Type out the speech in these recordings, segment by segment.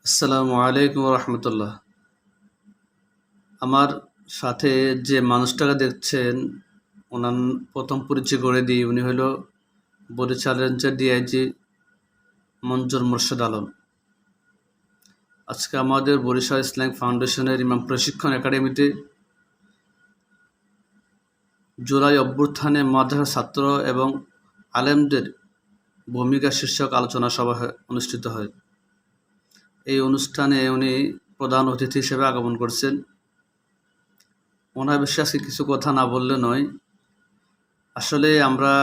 আসসালামু আলাইকুম রহমতুল্লাহ। আমার সাথে যে মানুষটাকে দেখছেন, ওনার প্রথম পরিচয় করে দিই। উনি হলো বরিশাল রেঞ্জের ডিআইজি মঞ্জুর মোর্শেদ আলম। আজকে আমাদের বরিশাল ইসলামিক ফাউন্ডেশনের ইমাম প্রশিক্ষণ একাডেমিতে জুলাই অভ্যুত্থানে মাদ্রাসা ছাত্র এবং আলেমদের ভূমিকা শীর্ষক আলোচনা সভা অনুষ্ঠিত হয়। এই অনুষ্ঠানে উনি প্রধান অতিথি হিসেবে আগমন করছেন। ওনার বিষয়ে আজকে কিছু কথা না বললে নয়। আসলে আমরা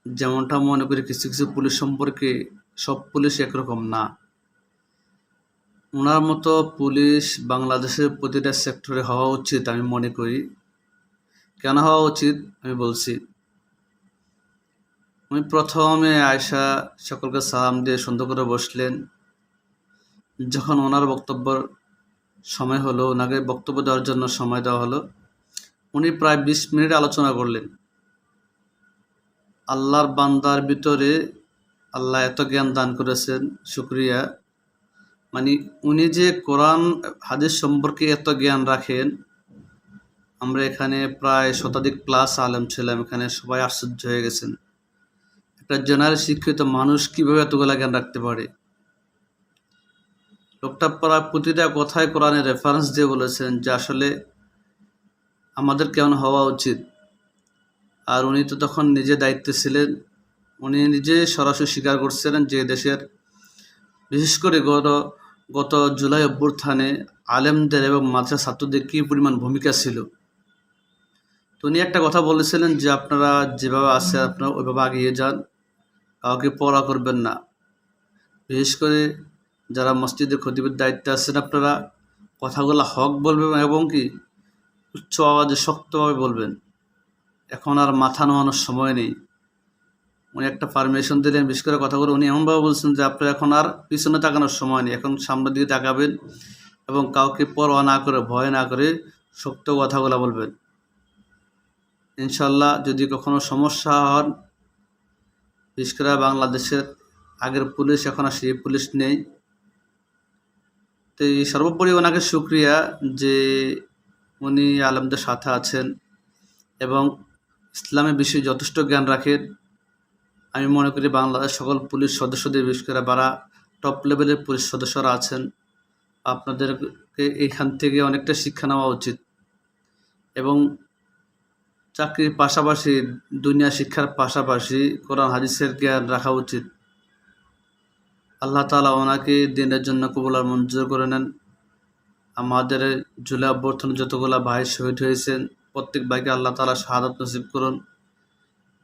যেমনটা মনে করি কিছু কিছু পুলিশ সম্পর্কে, সব পুলিশ একরকম না। ওনার মতো পুলিশ বাংলাদেশের প্রতিটা সেক্টরে হওয়া উচিত আমি মনে করি। কেন হওয়া উচিত আমি বলছি। উনি প্রথমে আয়সা সকলকে সালাম দিয়ে সুন্দর করে বসলেন। যখন ওনার বক্তব্যের সময় হলো, ওনাকে বক্তব্য দেওয়ার জন্য সময় দেওয়া হলো, উনি প্রায় 20 মিনিট আলোচনা করলেন। আল্লাহর বান্দার ভিতরে আল্লাহ এত জ্ঞান দান করেছেন, শুকরিয়া। মানে উনি যে কোরআন হাদিস সম্পর্কে এত জ্ঞান রাখেন, আমরা এখানে প্রায় শতাধিক প্লাস আলেম ছিলাম, এখানে সবাই আশ্চর্য হয়ে গেছেন। একটা জেনারেল শিক্ষিত মানুষ কীভাবে এতগুলা জ্ঞান রাখতে পারে। লোকটা প্রায় প্রতিটা কথায় কোরআনের রেফারেন্স দিয়ে বলেছেন যে আসলে আমাদের কেমন হওয়া উচিত। আর উনি তো তখন নিজে দায়িত্বে ছিলেন। উনি নিজে সরাসরি স্বীকার করছিলেন যে দেশের বিশেষ করে গত জুলাই অভ্যুত্থানে আলেমদের এবং মাদ্রাসা ছাত্রদের কী পরিমাণ ভূমিকা ছিল। তো উনি একটা কথা বলেছিলেন যে আপনারা যেভাবে আছে আপনারা ওইভাবে এগিয়ে যান, কাউকে পড়া করবেন না। বিশেষ করে যারা মসজিদের খতিবের দায়িত্বে আছেন, আপনারা কথাগুলো হক বলবেন এবং কি উচ্চ আওয়াজে শক্তভাবে বলবেন। এখন আর মাথা নোয়ানোর সময় নেই। উনি একটা পারমিশন দিলেন, বিশেষ করে কথাগুলো উনি এমনভাবে বলছেন যে আপনার এখন আর পিছনে তাকানোর সময় নেই, এখন সামনের দিকে তাকাবেন এবং কাউকে পরোয়া না করে, ভয় না করে শক্ত কথাগুলো বলবেন। ইনশাল্লাহ যদি কখনো সমস্যা হন, বিশেষ করে বাংলাদেশের আগের পুলিশ এখন আর সেই পুলিশ নেই। তো এই সর্বোপরি ওনাকে শুকরিয়া যে উনি আলেমদের সাথে আছেন এবং ইসলামের বিষয়ে যথেষ্ট জ্ঞান রাখেন। আমি মনে করি বাংলাদেশ সকল পুলিশ সদস্যদের, বিশেষ করে যারা টপ লেভেলের পুলিশ সদস্যরা আছেন, আপনাদেরকে এখান থেকে অনেকটা শিক্ষা নেওয়া উচিত এবং চাকরির পাশাপাশি, দুনিয়া শিক্ষার পাশাপাশি কোরআন হাদিসের জ্ঞান রাখা উচিত। আল্লাহ তাআলা ওনাকে দিনের জন্য কবুল আর মঞ্জুর করে নেন। আমাদের জুলাই অভ্যুত্থানে যতগুলা ভাই শহীদ হয়েছেন, প্রত্যেক ভাইকে আল্লাহ তাআলা শাহাদাত নসিব করুন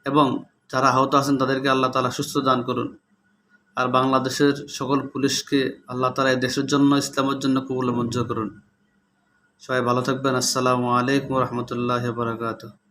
এবং যারা আহত আছেন তাদেরকে আল্লাহ তাআলা সুস্থ দান করুন। আর বাংলাদেশের সকল পুলিশকে আল্লাহ তাআলা এই দেশের জন্য, ইসলামের জন্য কবুল মঞ্জুর করুন। সবাই ভালো থাকবেন। আসসালামু আলাইকুম রহমতুল্লাহি ওয়া বারাকাতুহু।